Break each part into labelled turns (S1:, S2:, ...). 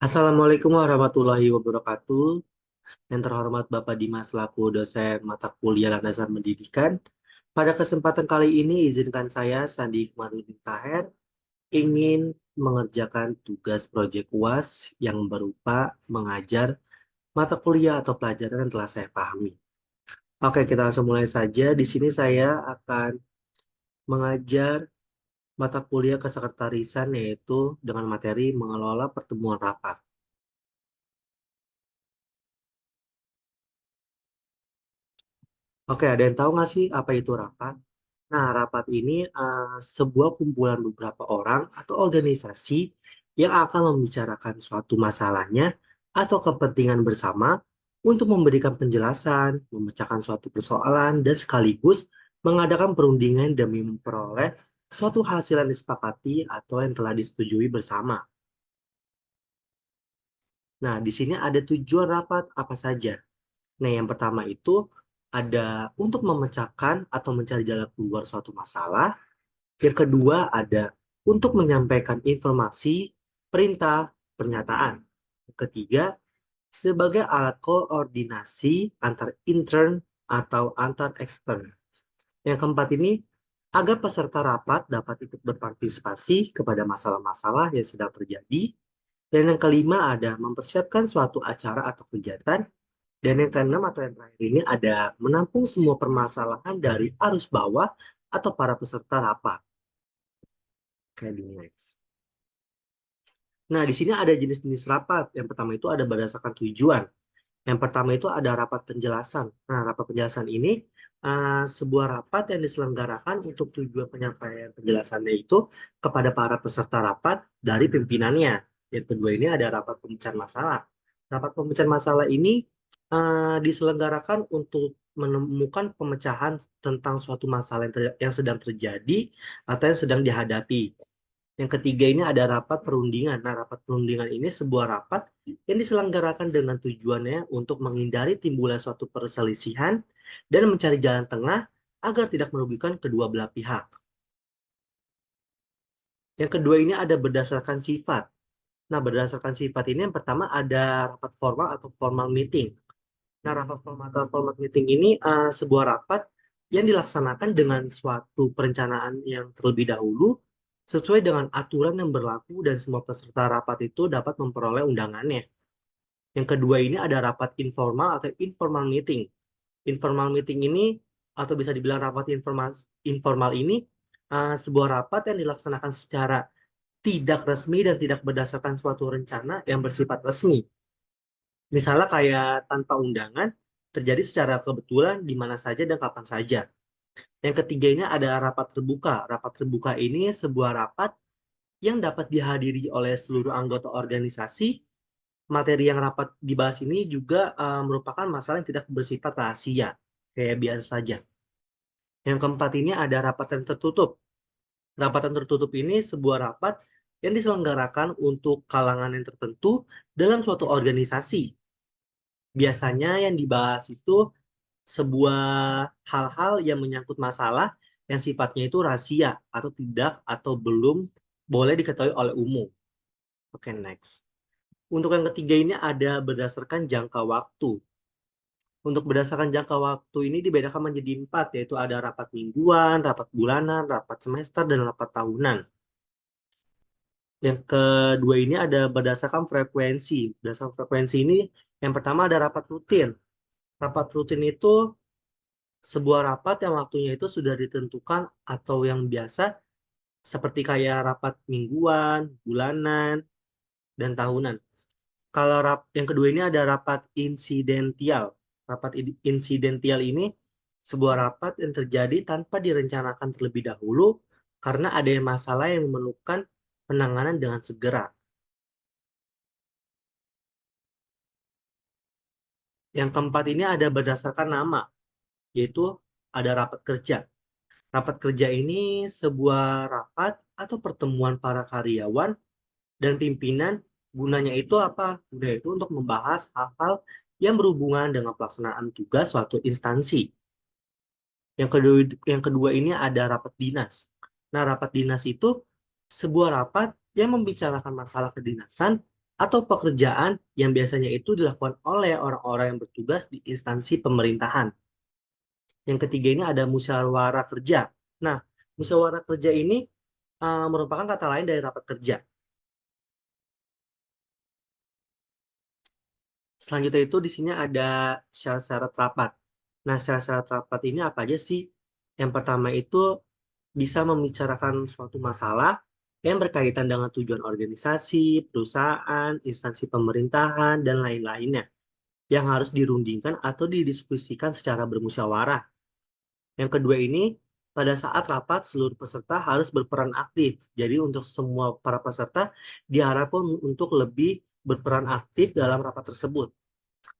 S1: Assalamualaikum warahmatullahi wabarakatuh. Yang terhormat Bapak Dimas selaku dosen mata kuliah landasan pendidikan. Pada kesempatan kali ini izinkan saya Sandi Ikmanuddin Taher ingin mengerjakan tugas proyek UAS yang berupa mengajar mata kuliah atau pelajaran yang telah saya pahami. Oke, kita langsung mulai saja. Di sini saya akan mengajar mata kuliah kesekretarisan yaitu dengan materi mengelola pertemuan rapat. Oke, ada yang tahu nggak sih apa itu rapat? Nah, rapat ini sebuah kumpulan beberapa orang atau organisasi yang akan membicarakan suatu masalahnya atau kepentingan bersama untuk memberikan penjelasan, memecahkan suatu persoalan, dan sekaligus mengadakan perundingan demi memperoleh suatu hasil yang disepakati atau yang telah disetujui bersama. Nah, di sini ada tujuan rapat apa saja. Nah, yang pertama itu ada untuk memecahkan atau mencari jalan keluar suatu masalah. Yang kedua ada untuk menyampaikan informasi, perintah, pernyataan. Yang ketiga, sebagai alat koordinasi antar intern atau antar ekstern. Yang keempat ini, agar peserta rapat dapat ikut berpartisipasi kepada masalah-masalah yang sedang terjadi. Dan yang kelima ada mempersiapkan suatu acara atau kegiatan. Dan yang keenam atau yang terakhir ini ada menampung semua permasalahan dari arus bawah atau para peserta rapat. Kayak di next. Nah, di sini ada jenis-jenis rapat. Yang pertama itu ada berdasarkan tujuan. Yang pertama itu ada rapat penjelasan. Nah, rapat penjelasan ini sebuah rapat yang diselenggarakan untuk tujuan penyampaian penjelasannya itu kepada para peserta rapat dari pimpinannya. Yang kedua ini ada rapat pemecahan masalah. Rapat pemecahan masalah ini diselenggarakan untuk menemukan pemecahan tentang suatu masalah yang sedang terjadi atau yang sedang dihadapi. Yang ketiga ini ada rapat perundingan. Nah, rapat perundingan ini sebuah rapat yang diselenggarakan dengan tujuannya untuk menghindari timbulnya suatu perselisihan dan mencari jalan tengah agar tidak merugikan kedua belah pihak. Yang kedua ini ada berdasarkan sifat. Nah, berdasarkan sifat ini yang pertama ada rapat formal atau formal meeting. Nah, rapat formal atau formal meeting ini sebuah rapat yang dilaksanakan dengan suatu perencanaan yang terlebih dahulu sesuai dengan aturan yang berlaku dan semua peserta rapat itu dapat memperoleh undangannya. Yang kedua ini ada rapat informal atau informal meeting. Informal meeting ini atau bisa dibilang rapat informal ini sebuah rapat yang dilaksanakan secara tidak resmi dan tidak berdasarkan suatu rencana yang bersifat resmi. Misalnya kayak tanpa undangan, terjadi secara kebetulan di mana saja dan kapan saja. Yang ketiganya ada rapat terbuka. Rapat terbuka ini sebuah rapat yang dapat dihadiri oleh seluruh anggota organisasi. Materi yang rapat dibahas ini juga merupakan masalah yang tidak bersifat rahasia, kayak biasa saja. Yang keempat ini ada rapat yang tertutup. Rapat yang tertutup ini sebuah rapat yang diselenggarakan untuk kalangan yang tertentu dalam suatu organisasi. Biasanya yang dibahas itu sebuah hal-hal yang menyangkut masalah yang sifatnya itu rahasia atau tidak atau belum boleh diketahui oleh umum. Oke, next. Untuk yang ketiga ini ada berdasarkan jangka waktu. Untuk berdasarkan jangka waktu ini dibedakan menjadi empat, yaitu ada rapat mingguan, rapat bulanan, rapat semester, dan rapat tahunan. Yang kedua ini ada berdasarkan frekuensi. Berdasarkan frekuensi ini yang pertama ada rapat rutin. Rapat rutin itu sebuah rapat yang waktunya itu sudah ditentukan atau yang biasa seperti kayak rapat mingguan, bulanan, dan tahunan. Kalau yang kedua ini ada rapat insidental. Rapat insidental ini sebuah rapat yang terjadi tanpa direncanakan terlebih dahulu karena ada masalah yang memerlukan penanganan dengan segera. Yang keempat ini ada berdasarkan nama, yaitu ada rapat kerja. Rapat kerja ini sebuah rapat atau pertemuan para karyawan dan pimpinan. Gunanya itu apa? Gunanya itu untuk membahas hal-hal yang berhubungan dengan pelaksanaan tugas suatu instansi. Yang kedua ini ada rapat dinas. Nah, rapat dinas itu sebuah rapat yang membicarakan masalah kedinasan atau pekerjaan yang biasanya itu dilakukan oleh orang-orang yang bertugas di instansi pemerintahan. Yang ketiga ini ada musyawarah kerja. Nah, musyawarah kerja ini merupakan kata lain dari rapat kerja. Selanjutnya itu di sini ada syarat-syarat rapat. Nah, syarat-syarat rapat ini apa aja sih? Yang pertama itu bisa membicarakan suatu masalah yang berkaitan dengan tujuan organisasi, perusahaan, instansi pemerintahan, dan lain-lainnya yang harus dirundingkan atau didiskusikan secara bermusyawarah. Yang kedua ini, pada saat rapat seluruh peserta harus berperan aktif. Jadi untuk semua para peserta diharapkan untuk lebih berperan aktif dalam rapat tersebut.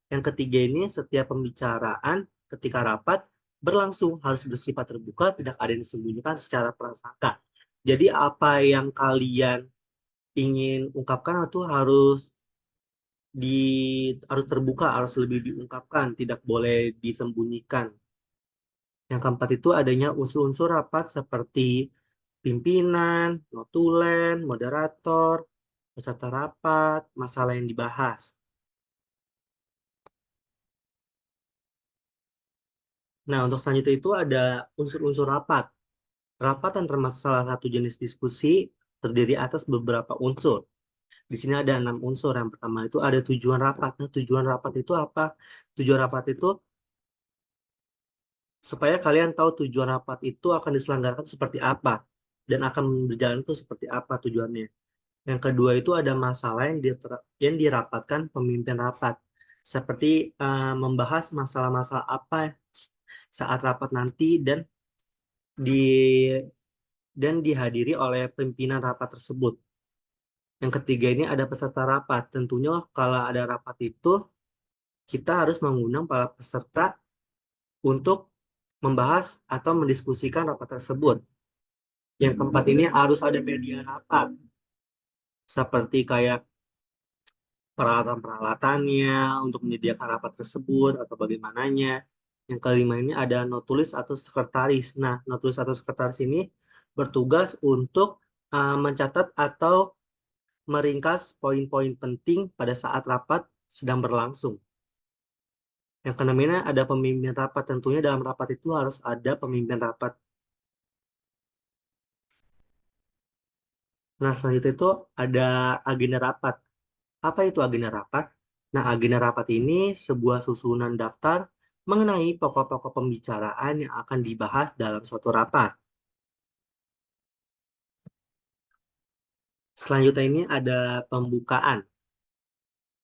S1: Yang ketiga ini, setiap pembicaraan ketika rapat berlangsung harus bersifat terbuka, tidak ada yang disembunyikan secara prasangka. Jadi apa yang kalian ingin ungkapkan itu di harus terbuka, harus lebih diungkapkan, tidak boleh disembunyikan. Yang keempat itu adanya unsur-unsur rapat seperti pimpinan, notulen, moderator, peserta rapat, masalah yang dibahas. Nah, untuk selanjutnya itu ada unsur-unsur rapat. Rapat yang termasuk salah satu jenis diskusi terdiri atas beberapa unsur. Di sini ada 6 unsur. Yang pertama itu ada tujuan rapat. Nah, tujuan rapat itu apa? Tujuan rapat itu supaya kalian tahu tujuan rapat itu akan diselenggarakan seperti apa dan akan berjalan itu seperti apa tujuannya. Yang kedua itu ada masalah yang dirapatkan pemimpin rapat. Seperti membahas masalah-masalah apa saat rapat nanti di dan dihadiri oleh pimpinan rapat tersebut. Yang ketiga ini ada peserta rapat. Tentunya kalau ada rapat itu kita harus mengundang para peserta untuk membahas atau mendiskusikan rapat tersebut. Yang keempat ini harus ada media rapat seperti kayak peralatan-peralatannya untuk menyediakan rapat tersebut atau bagaimananya. Yang kelima ini ada notulis atau sekretaris. Nah, notulis atau sekretaris ini bertugas untuk mencatat atau meringkas poin-poin penting pada saat rapat sedang berlangsung. Yang keenam ini ada pemimpin rapat. Tentunya dalam rapat itu harus ada pemimpin rapat. Nah, selanjutnya itu ada agenda rapat. Apa itu agenda rapat? Nah, agenda rapat ini sebuah susunan daftar mengenai pokok-pokok pembicaraan yang akan dibahas dalam suatu rapat. Selanjutnya ini ada pembukaan.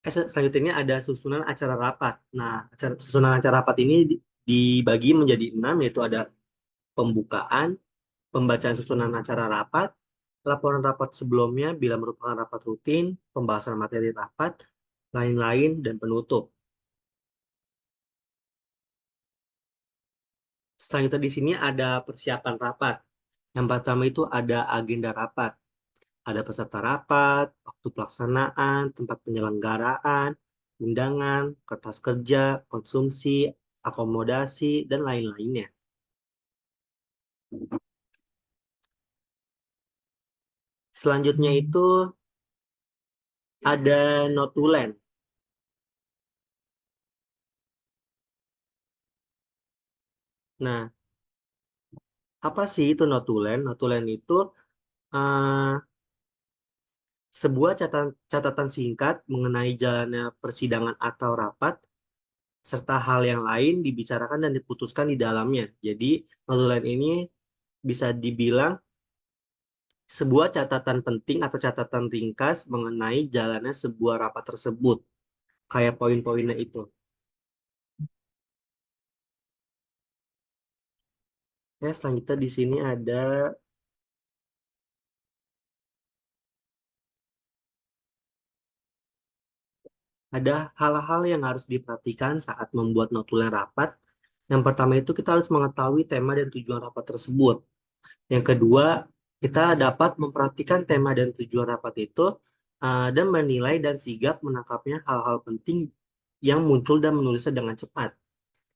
S1: Selanjutnya ini ada susunan acara rapat. Nah, susunan acara rapat ini dibagi menjadi 6, yaitu ada pembukaan, pembacaan susunan acara rapat, laporan rapat sebelumnya bila merupakan rapat rutin, pembahasan materi rapat, lain-lain, dan penutup. Selanjutnya di sini ada persiapan rapat. Yang pertama itu ada agenda rapat. Ada peserta rapat, waktu pelaksanaan, tempat penyelenggaraan, undangan, kertas kerja, konsumsi, akomodasi, dan lain-lainnya. Selanjutnya itu ada notulen. Nah, apa sih itu notulen? Notulen itu eh, sebuah catatan singkat mengenai jalannya persidangan atau rapat, serta hal yang lain dibicarakan dan diputuskan di dalamnya. Jadi, notulen ini bisa dibilang sebuah catatan penting atau catatan ringkas mengenai jalannya sebuah rapat tersebut. Kayak poin-poinnya itu. Ya, selanjutnya di sini ada hal-hal yang harus diperhatikan saat membuat notulen rapat. Yang pertama itu kita harus mengetahui tema dan tujuan rapat tersebut. Yang kedua, kita dapat memperhatikan tema dan tujuan rapat itu dan menilai dan sigap menangkapnya hal-hal penting yang muncul dan menulisnya dengan cepat.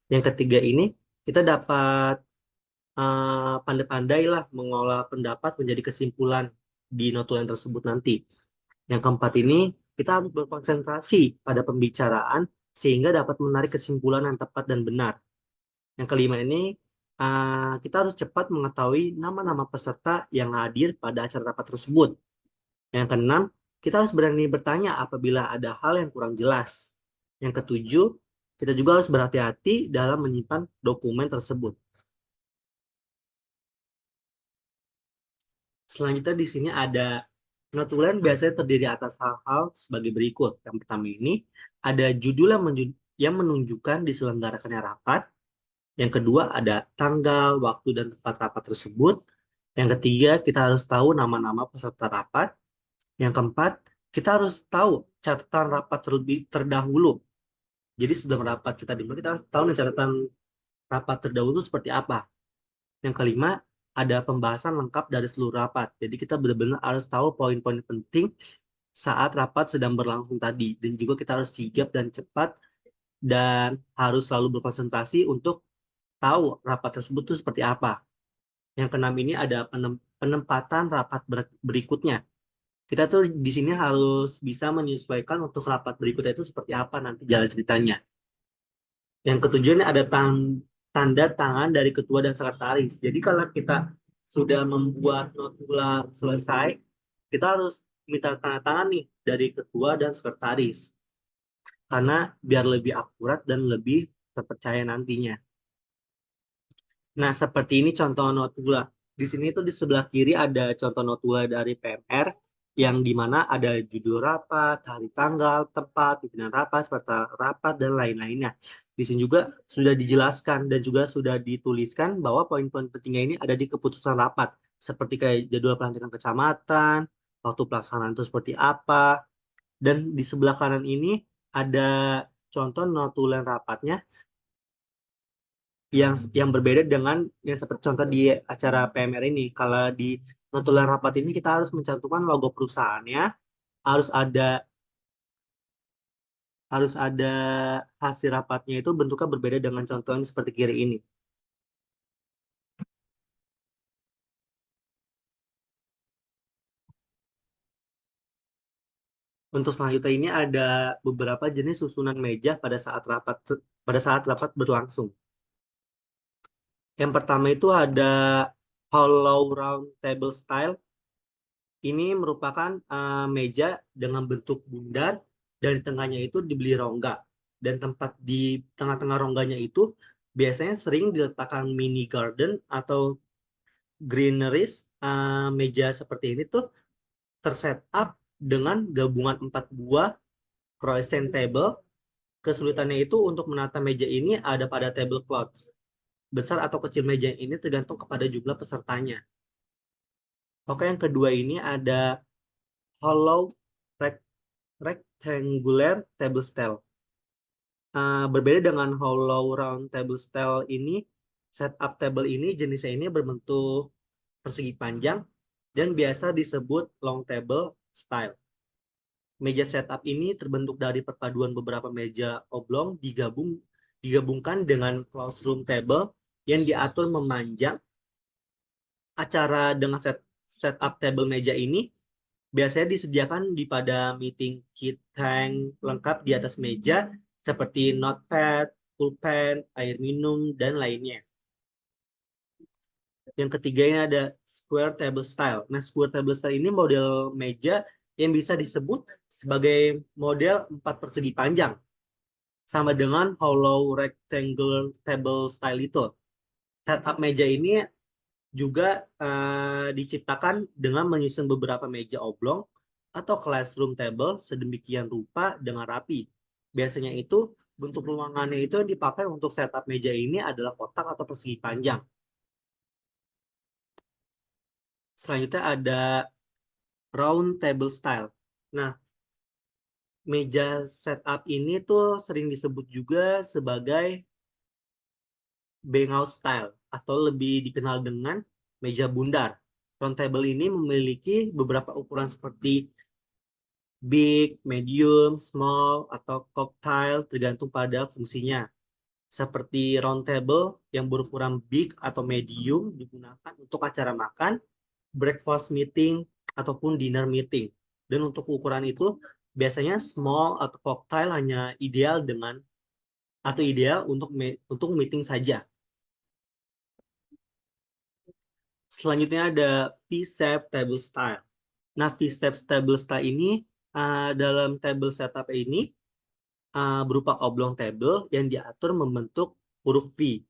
S1: Yang ketiga ini, kita dapat pandai-pandai lah mengolah pendapat menjadi kesimpulan di notulen tersebut nanti. Yang keempat ini, kita harus berkonsentrasi pada pembicaraan sehingga dapat menarik kesimpulan yang tepat dan benar. Yang kelima ini, kita harus cepat mengetahui nama-nama peserta yang hadir pada acara rapat tersebut. Yang keenam, kita harus berani bertanya apabila ada hal yang kurang jelas. Yang ketujuh, kita juga harus berhati-hati dalam menyimpan dokumen tersebut. Selanjutnya di sini ada notulen biasanya terdiri atas hal-hal sebagai berikut. Yang pertama ini ada judul yang menunjukkan diselenggarakannya rapat. Yang kedua ada tanggal, waktu, dan tempat rapat tersebut. Yang ketiga, kita harus tahu nama-nama peserta rapat. Yang keempat, kita harus tahu catatan rapat terlebih terdahulu. Jadi sebelum rapat kita dimulai, kita harus tahu nih catatan rapat terdahulu seperti apa. Yang kelima, ada pembahasan lengkap dari seluruh rapat. Jadi kita benar-benar harus tahu poin-poin penting saat rapat sedang berlangsung tadi. Dan juga kita harus sigap dan cepat dan harus selalu berkonsentrasi untuk tahu rapat tersebut itu seperti apa. Yang keenam ini ada penempatan rapat berikutnya. Kita tuh di sini harus bisa menyesuaikan untuk rapat berikutnya itu seperti apa nanti jalan ceritanya. Yang ketujuh ini ada tanda tangan dari ketua dan sekretaris. Jadi kalau kita sudah membuat notula selesai, kita harus minta tanda tangan nih dari ketua dan sekretaris. Karena biar lebih akurat dan lebih terpercaya nantinya. Nah, seperti ini contoh notula. Di sini tuh di sebelah kiri ada contoh notula dari PMR yang di mana ada judul rapat, hari tanggal, tempat, pimpinan rapat, peserta rapat, dan lain-lainnya. Di sini juga sudah dijelaskan dan juga sudah dituliskan bahwa poin-poin pentingnya ini ada di keputusan rapat. Seperti kayak jadwal pelantikan kecamatan, waktu pelaksanaan itu seperti apa. Dan di sebelah kanan ini ada contoh notulen rapatnya yang berbeda dengan yang seperti contoh di acara PMR ini. Kalau di notulen rapat ini kita harus mencantumkan logo perusahaannya, harus ada harus ada hasil rapatnya itu bentuknya berbeda dengan contoh yang seperti kiri ini. Untuk selanjutnya ini ada beberapa jenis susunan meja pada saat rapat berlangsung. Yang pertama itu ada hollow round table style. Ini merupakan meja dengan bentuk bundar dan di tengahnya itu dibeli rongga. Dan tempat di tengah-tengah rongganya itu biasanya sering diletakkan mini garden atau greeneries. Meja seperti ini tuh terset up dengan gabungan 4 buah croissant table. Kesulitannya itu untuk menata meja ini ada pada tablecloth. Besar atau kecil meja ini tergantung kepada jumlah pesertanya. Oke, yang kedua ini ada hollow rectangular table style. Berbeda dengan hollow round table style ini, setup table ini jenisnya ini berbentuk persegi panjang dan biasa disebut long table style. Meja setup ini terbentuk dari perpaduan beberapa meja oblong digabungkan dengan classroom table yang diatur memanjang. Acara dengan setup table meja ini biasanya disediakan pada meeting kit tank lengkap di atas meja seperti notepad, pulpen, air minum, dan lainnya. Yang ketiga ini ada square table style. Nah, square table style ini model meja yang bisa disebut sebagai model 4 persegi panjang. Sama dengan hollow rectangular table style itu. Setup meja ini juga diciptakan dengan menyusun beberapa meja oblong atau classroom table sedemikian rupa dengan rapi. Biasanya itu bentuk ruangannya itu yang dipakai untuk setup meja ini adalah kotak atau persegi panjang. Selanjutnya ada round table style. Nah, meja setup ini tuh sering disebut juga sebagai Bangau style atau lebih dikenal dengan meja bundar. Round table ini memiliki beberapa ukuran seperti big, medium, small, atau cocktail tergantung pada fungsinya. Seperti round table yang berukuran big atau medium digunakan untuk acara makan, breakfast meeting, ataupun dinner meeting. Dan untuk ukuran itu Biasanya small atau cocktail hanya ideal dengan atau ideal untuk meeting saja. Selanjutnya ada V-shape table style. Nah, V-shape table style ini dalam table setup ini berupa oblong table yang diatur membentuk huruf V.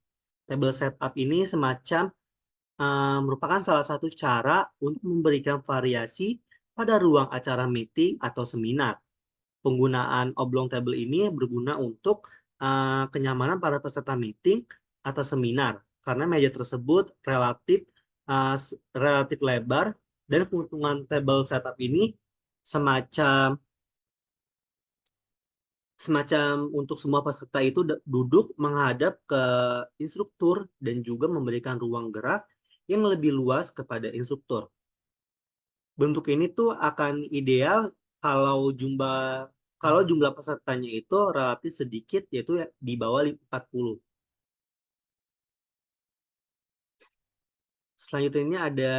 S1: Table setup ini semacam merupakan salah satu cara untuk memberikan variasi pada ruang acara meeting atau seminar. Penggunaan oblong table ini berguna untuk kenyamanan para peserta meeting atau seminar karena meja tersebut relatif lebar dan keuntungan table setup ini semacam semacam untuk semua peserta itu duduk menghadap ke instruktur dan juga memberikan ruang gerak yang lebih luas kepada instruktur. Bentuk ini tuh akan ideal kalau jumlah kalau jumlah pesertanya itu relatif sedikit, yaitu di bawah 40. Selanjutnya ini ada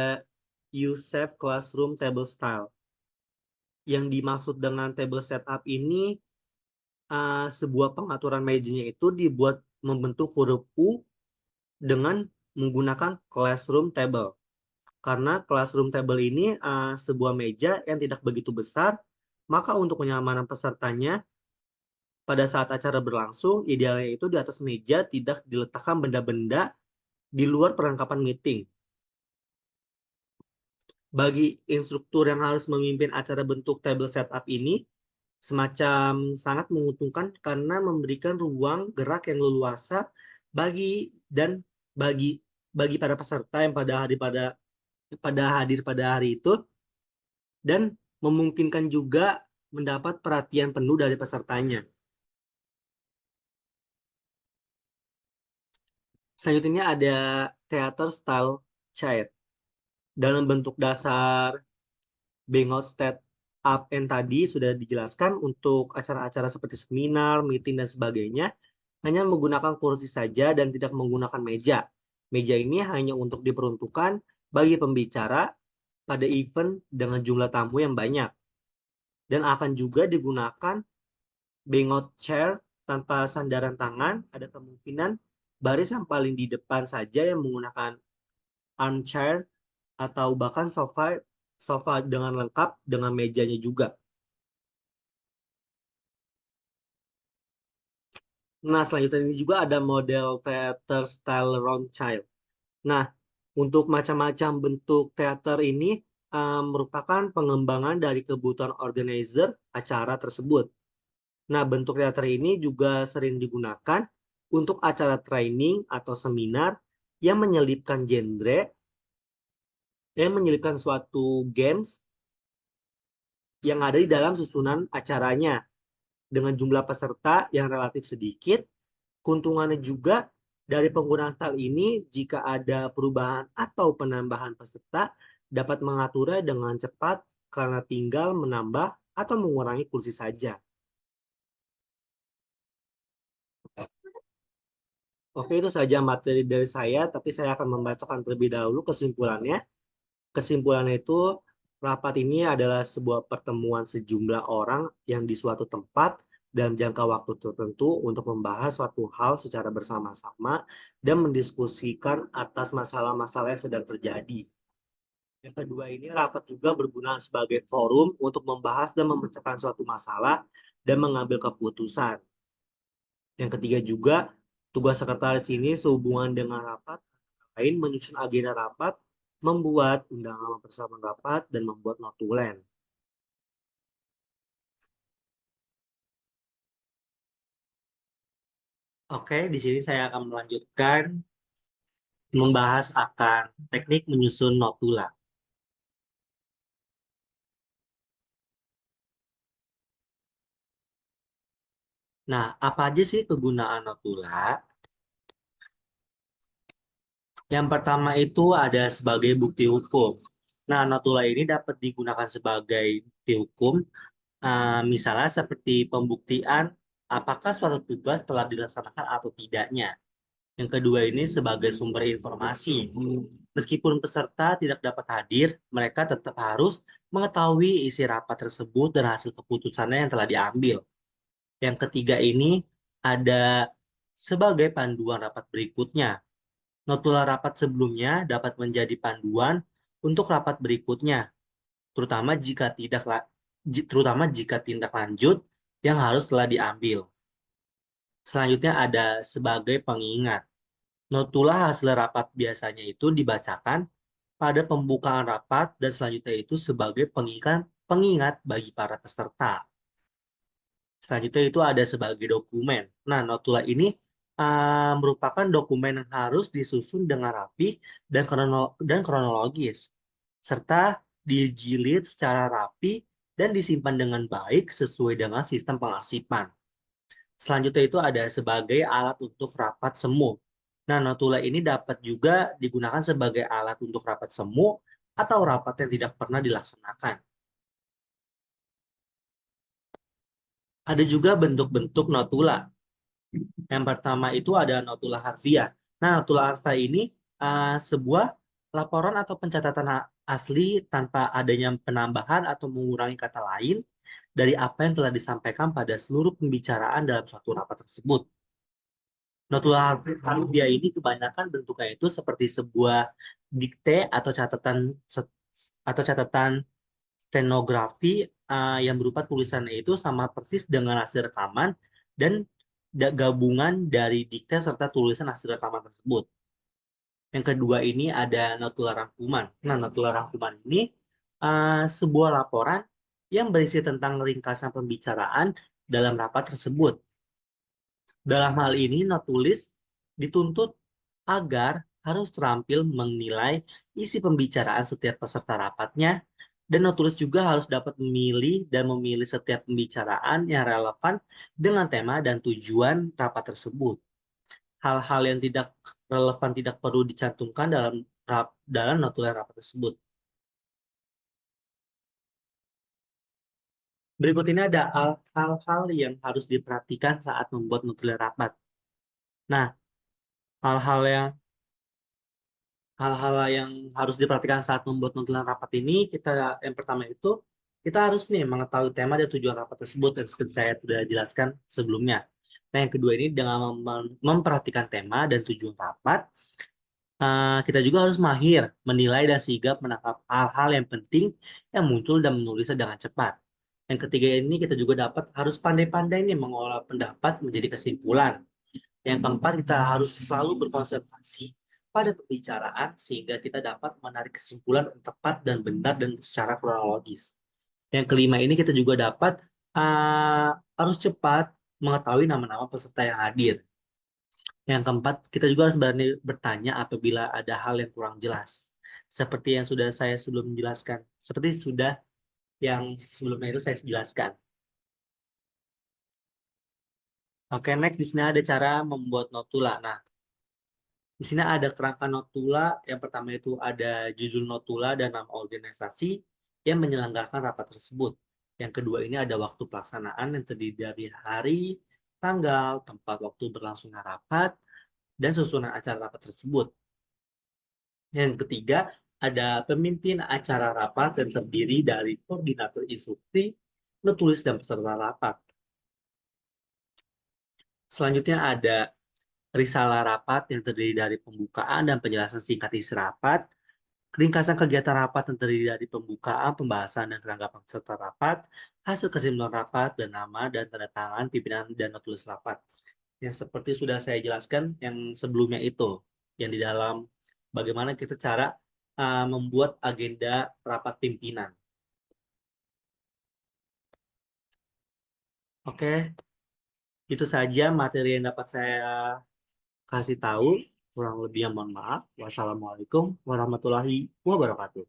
S1: U-Shape Classroom Table Style. Yang dimaksud dengan table setup ini, sebuah pengaturan mejanya itu dibuat membentuk huruf U dengan menggunakan classroom table. Karena classroom table ini sebuah meja yang tidak begitu besar, maka untuk kenyamanan pesertanya pada saat acara berlangsung, idealnya itu di atas meja tidak diletakkan benda-benda di luar perlengkapan meeting. Bagi instruktur yang harus memimpin acara bentuk table setup ini, semacam sangat menguntungkan karena memberikan ruang gerak yang leluasa bagi dan bagi bagi para peserta yang pada hadir pada hari itu dan memungkinkan juga mendapat perhatian penuh dari pesertanya. Selanjutnya ada theater style chair. Dalam bentuk dasar Bengout State Up and tadi sudah dijelaskan untuk acara-acara seperti seminar, meeting, dan sebagainya hanya menggunakan kursi saja dan tidak menggunakan meja. Meja ini hanya untuk diperuntukkan bagi pembicara pada event dengan jumlah tamu yang banyak dan akan juga digunakan Bengout chair tanpa sandaran tangan. Ada kemungkinan baris yang paling di depan saja yang menggunakan armchair atau bahkan sofa sofa dengan lengkap dengan mejanya juga. Nah, selanjutnya ini juga ada model theater style round child. Nah, untuk macam-macam bentuk teater ini merupakan pengembangan dari kebutuhan organizer acara tersebut. Nah, bentuk teater ini juga sering digunakan untuk acara training atau seminar yang menyelipkan genre, yang menyelipkan suatu games yang ada di dalam susunan acaranya dengan jumlah peserta yang relatif sedikit. Keuntungannya juga dari penggunaan style ini, jika ada perubahan atau penambahan peserta, dapat mengaturnya dengan cepat karena tinggal menambah atau mengurangi kursi saja. Oke, itu saja materi dari saya, tapi saya akan membacakan terlebih dahulu kesimpulannya. Kesimpulannya itu, rapat ini adalah sebuah pertemuan sejumlah orang yang di suatu tempat dalam jangka waktu tertentu untuk membahas suatu hal secara bersama-sama dan mendiskusikan atas masalah-masalah yang sedang terjadi. Yang kedua ini, rapat juga berguna sebagai forum untuk membahas dan memecahkan suatu masalah dan mengambil keputusan. Yang ketiga juga, tugas sekretaris ini sehubungan dengan rapat, lain menyusun agenda rapat, membuat undangan persiapan rapat, dan membuat notulen. Oke, di sini saya akan melanjutkan membahas akan teknik menyusun notula. Nah, apa aja sih kegunaan notula? Yang pertama itu ada sebagai bukti hukum. Nah, notula ini dapat digunakan sebagai bukti hukum, misalnya seperti pembuktian apakah suatu tugas telah dilaksanakan atau tidaknya. Yang kedua ini sebagai sumber informasi. Meskipun peserta tidak dapat hadir, mereka tetap harus mengetahui isi rapat tersebut dan hasil keputusannya yang telah diambil. Yang ketiga ini ada sebagai panduan rapat berikutnya. Notula rapat sebelumnya dapat menjadi panduan untuk rapat berikutnya, terutama jika tindak lanjut yang harus telah diambil. Selanjutnya ada sebagai pengingat. Notula hasil rapat biasanya itu dibacakan pada pembukaan rapat dan selanjutnya itu sebagai pengingat bagi para peserta. Selanjutnya itu ada sebagai dokumen. Nah, notula ini merupakan dokumen yang harus disusun dengan rapi dan kronologis, serta dijilid secara rapi dan disimpan dengan baik sesuai dengan sistem pengarsipan. Selanjutnya itu ada sebagai alat untuk rapat semu. Nah, notula ini dapat juga digunakan sebagai alat untuk rapat semu atau rapat yang tidak pernah dilaksanakan. Ada juga bentuk-bentuk notula. Yang pertama itu ada notula harfiah. Nah, notula harfiah ini sebuah laporan atau pencatatan asli tanpa adanya penambahan atau mengurangi kata lain dari apa yang telah disampaikan pada seluruh pembicaraan dalam suatu rapat tersebut. Notula harfiah ini kebanyakan bentuknya itu seperti sebuah dikte atau catatan stenografi yang berupa tulisannya itu sama persis dengan hasil rekaman dan gabungan dari dikte serta tulisan hasil rekaman tersebut. Yang kedua ini ada notula rangkuman. Nah, notula rangkuman ini sebuah laporan yang berisi tentang ringkasan pembicaraan dalam rapat tersebut. Dalam hal ini, notulis dituntut agar harus terampil menilai isi pembicaraan setiap peserta rapatnya, dan notulis juga harus dapat memilih dan memilih setiap pembicaraan yang relevan dengan tema dan tujuan rapat tersebut. Hal-hal yang tidak relevan tidak perlu dicantumkan dalam notulen rapat tersebut. Berikut ini ada hal-hal yang harus diperhatikan saat membuat notulen rapat. Nah, hal-hal yang hal-hal yang harus diperhatikan saat membuat notulen rapat ini, yang pertama itu kita harus nih mengetahui tema dan tujuan rapat tersebut yang seperti saya sudah jelaskan sebelumnya. Nah, yang kedua ini dengan memperhatikan tema dan tujuan rapat, kita juga harus mahir menilai dan sigap menangkap hal-hal yang penting yang muncul dan menulisnya dengan cepat. Yang ketiga ini kita juga harus pandai-pandai nih mengolah pendapat menjadi kesimpulan. Yang keempat, kita harus selalu berkonsentrasi pada pembicaraan sehingga kita dapat menarik kesimpulan yang tepat dan benar dan secara kronologis. Yang kelima ini kita juga harus cepat mengetahui nama-nama peserta yang hadir. Yang keempat, kita juga harus berani bertanya apabila ada hal yang kurang jelas. Seperti yang sudah saya sebelum menjelaskan. Seperti sudah yang sebelumnya itu saya jelaskan. Oke, next di sini ada cara membuat notula. Nah, di sini ada kerangka notula. Yang pertama itu ada judul notula dan nama organisasi yang menyelenggarakan rapat tersebut. Yang kedua ini ada waktu pelaksanaan yang terdiri dari hari, tanggal, tempat waktu berlangsungnya rapat, dan susunan acara rapat tersebut. Yang ketiga ada pemimpin acara rapat yang terdiri dari koordinator instruksi, penulis, dan peserta rapat. Selanjutnya ada risalah rapat yang terdiri dari pembukaan dan penjelasan singkat isi rapat, ringkasan kegiatan rapat yang terdiri dari pembukaan, pembahasan, dan tanggapan peserta rapat, hasil kesimpulan rapat, dan nama dan tanda tangan pimpinan dan notulis rapat. Yang seperti sudah saya jelaskan yang sebelumnya itu, yang di dalam bagaimana kita cara membuat agenda rapat pimpinan. Oke, itu saja materi yang dapat saya kasih tahu. Kurang lebihnya mohon maaf. Wassalamualaikum warahmatullahi wabarakatuh.